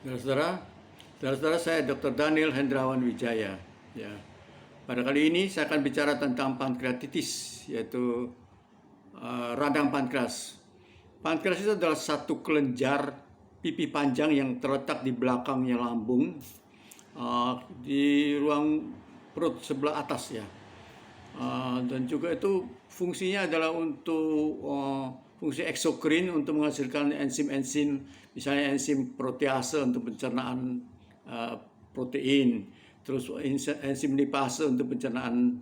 Saudara-saudara, saudara-saudara, saya Dr. Daniel Hendrawan Wijaya. Ya, pada kali ini saya akan bicara tentang pankreatitis, yaitu radang pankreas. Pankreas itu adalah satu kelenjar pipi panjang yang terletak di belakangnya lambung, di ruang perut sebelah atas ya. Dan juga itu fungsinya adalah untuk fungsi eksokrin untuk menghasilkan enzim-enzim, misalnya enzim protease untuk pencernaan protein, terus enzim lipase untuk pencernaan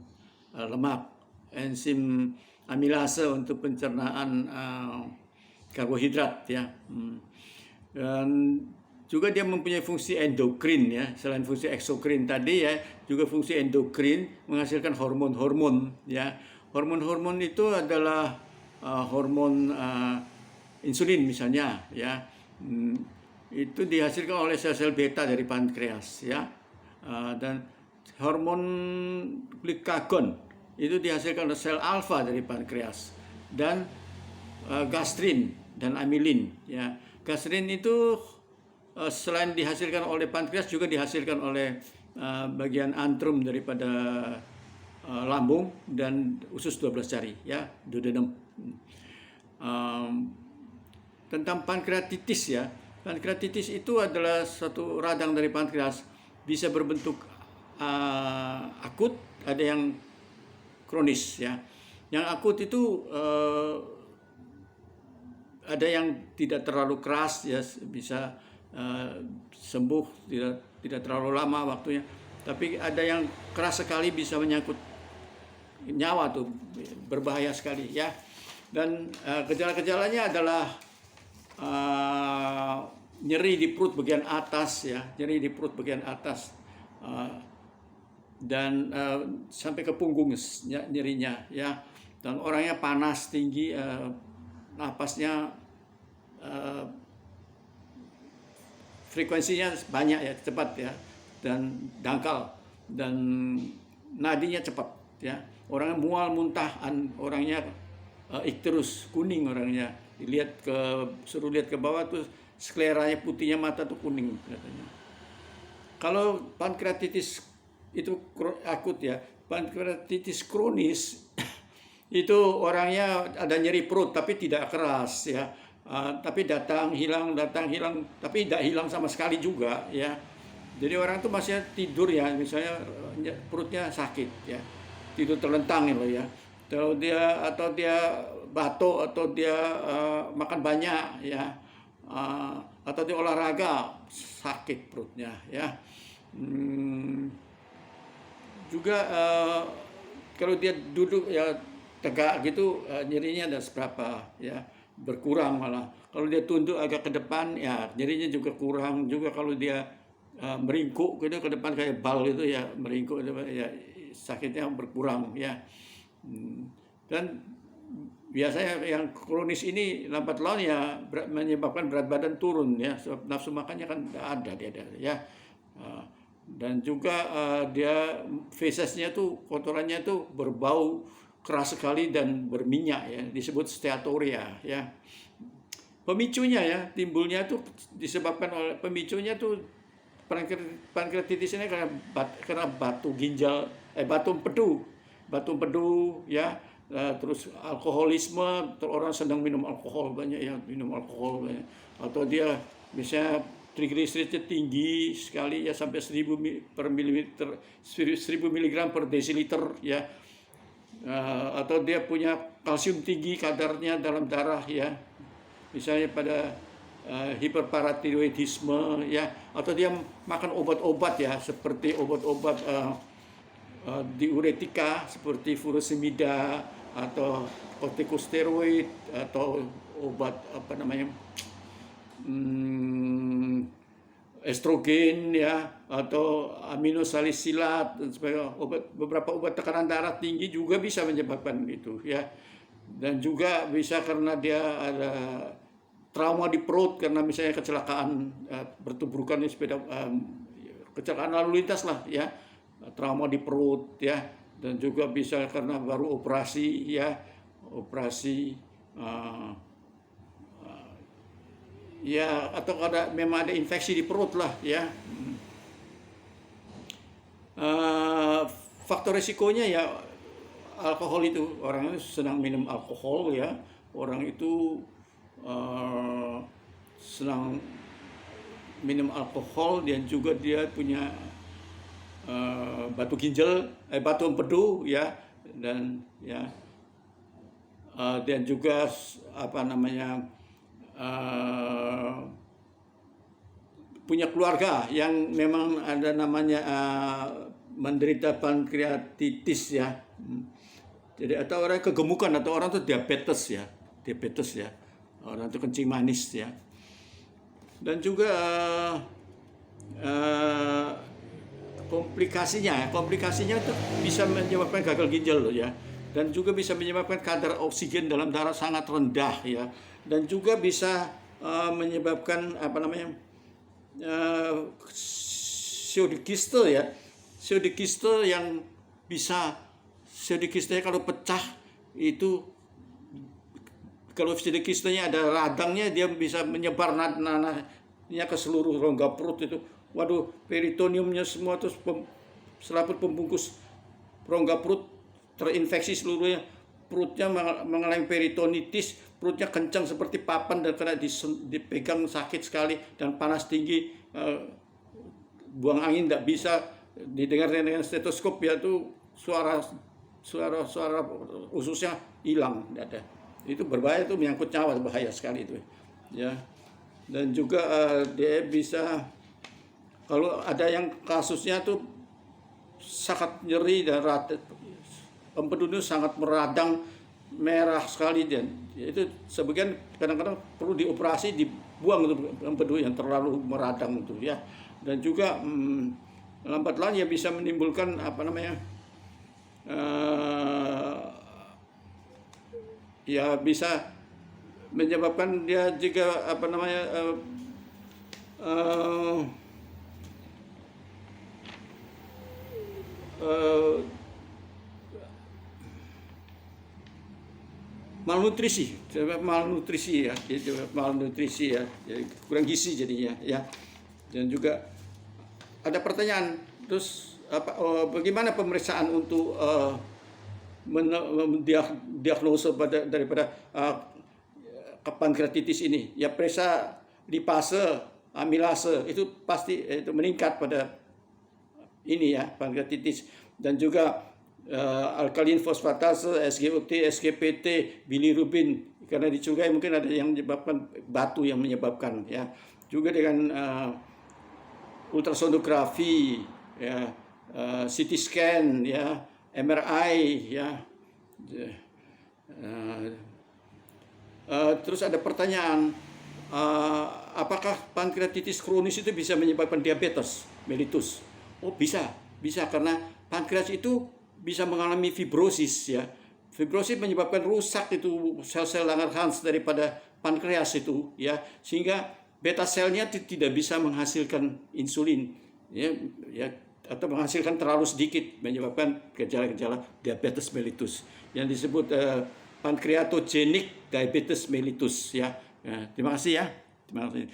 lemak, enzim amilase untuk pencernaan karbohidrat ya. Dan juga dia mempunyai fungsi endokrin ya, selain fungsi eksokrin tadi ya, juga fungsi endokrin menghasilkan hormon-hormon ya. Hormon-hormon itu adalah hormon insulin misalnya ya. Itu dihasilkan oleh sel-sel beta dari pankreas ya. Dan hormon glikagon itu dihasilkan oleh sel alfa dari pankreas, dan gastrin dan amilin ya. Gastrin itu selain dihasilkan oleh pankreas juga dihasilkan oleh bagian antrum daripada lambung dan usus 12 jari ya, duodenum. Tentang pankreatitis ya. Pankreatitis itu adalah suatu radang dari pankreas, bisa berbentuk akut, ada yang kronis ya. Yang akut itu ada yang tidak terlalu keras ya, bisa sembuh tidak terlalu lama waktunya. Tapi ada yang keras sekali, bisa menyangkut nyawa tuh, berbahaya sekali ya. Dan gejala-gejalanya adalah nyeri di perut bagian atas ya, nyeri di perut bagian atas, dan sampai ke punggung nyerinya ya. Dan orangnya panas tinggi, napasnya frekuensinya banyak ya, cepat ya, dan dangkal, dan nadinya cepat ya. Orangnya mual, muntah, orangnya ikterus, kuning orangnya. Suruh lihat ke bawah tuh skleranya putihnya, mata tuh kuning katanya. Kalau pankreatitis itu akut ya, pankreatitis kronis itu orangnya ada nyeri perut tapi tidak keras ya, tapi datang hilang, tapi tidak hilang sama sekali juga ya. Jadi orang itu masih tidur ya, misalnya perutnya sakit ya, tidur terlentang loh ya. Kalau dia batuk, atau dia makan banyak ya, atau dia olahraga, sakit perutnya ya. Juga kalau dia duduk ya tegak gitu, nyerinya ada seberapa ya, berkurang malah. Kalau dia tunduk agak ke depan ya, nyerinya juga kurang. Juga kalau dia meringkuk gitu ke depan kayak bal itu ya, meringkuk ya, sakitnya berkurang ya. Dan biasanya yang kronis ini lambat laun ya menyebabkan berat badan turun ya, sebab nafsu makannya kan tidak ada dia ya. Dan juga dia fesesnya tuh, kotorannya tuh berbau keras sekali dan berminyak ya, disebut steatoria ya. Pemicunya ya, timbulnya tuh disebabkan oleh pemicunya tuh, pankreatitis ini karena batu ginjal, batu empedu ya. Terus alkoholisme, orang sedang minum alkohol banyak ya, atau dia misalnya triglyceridnya tinggi sekali ya, sampai 1000 mg per desiliter ya. Atau dia punya kalsium tinggi kadarnya dalam darah ya, misalnya pada hiperparatiroidisme ya. Atau dia makan obat-obat ya, seperti obat-obat diuretika seperti furosemida, atau kortikosteroid, atau obat estrogen ya, atau aminosalisilat dan sebagainya. Beberapa obat tekanan darah tinggi juga bisa menyebabkan itu ya. Dan juga bisa karena dia ada trauma di perut, karena misalnya kecelakaan bertubrukan di sepeda, kecelakaan lalu lintas lah ya, trauma di perut ya. Dan juga bisa karena baru operasi ya, operasi ya, atau memang ada infeksi di perut lah ya. Eh, Faktor risikonya ya alkohol itu, orang itu senang minum alkohol ya, orang itu senang minum alkohol, dan juga dia punya batu ginjal, batu empedu ya, dan ya, dan juga apa namanya, punya keluarga yang memang ada namanya menderita pankreatitis ya. Jadi atau orang kegemukan, atau orang itu diabetes ya, orang itu kencing manis ya. Dan juga komplikasinya itu bisa menyebabkan gagal ginjal loh ya, dan juga bisa menyebabkan kadar oksigen dalam darah sangat rendah ya, dan juga bisa menyebabkan apa namanya, siodikiste ya, siodikiste yang bisa, siodikistenya kalau pecah itu, kalau siodikistenya ada radangnya, dia bisa menyebar nanahnya ke seluruh rongga perut itu. Waduh, peritoneumnya semua, terus selaput pembungkus rongga perut terinfeksi seluruhnya. Perutnya mengalami peritonitis, perutnya kencang seperti papan, dan kena dipegang sakit sekali, dan panas tinggi, buang angin tidak bisa, didengar dengan stetoskop ya, tuh suara ususnya hilang, tidak ada. Itu berbahaya, itu menyangkut nyawa, bahaya sekali itu ya. Dan juga dia bisa, kalau ada yang kasusnya tuh sangat nyeri dan empedu sangat meradang, merah sekali, dan itu sebagian kadang-kadang perlu dioperasi, dibuang itu empedu yang terlalu meradang itu ya. Dan juga lambat laun ya bisa menimbulkan apa namanya, ya bisa menyebabkan dia juga apa namanya, malnutrisi ya, malnutrisi ya, jadi kurang gizi jadinya ya. Dan juga ada pertanyaan, terus bagaimana pemeriksaan untuk mendiagnosa daripada pankreatitis ini? Ya, periksa lipase, amilase, itu pasti itu meningkat pada ini ya, pankreatitis. Dan juga alkalin fosfatase, SGOT, SGPT, bilirubin, karena dicurigai mungkin ada yang menyebabkan batu yang menyebabkan ya. Juga dengan ultrasonografi ya, CT scan ya, MRI ya. Terus ada pertanyaan, apakah pankreatitis kronis itu bisa menyebabkan diabetes mellitus? Oh, bisa karena pankreas itu bisa mengalami fibrosis ya. Fibrosis menyebabkan rusak itu sel-sel Langerhans daripada pankreas itu ya, sehingga beta selnya tidak bisa menghasilkan insulin ya, atau menghasilkan terlalu sedikit, menyebabkan gejala-gejala diabetes mellitus yang disebut pancreatogenic diabetes mellitus ya. Terima kasih ya. Terima kasih.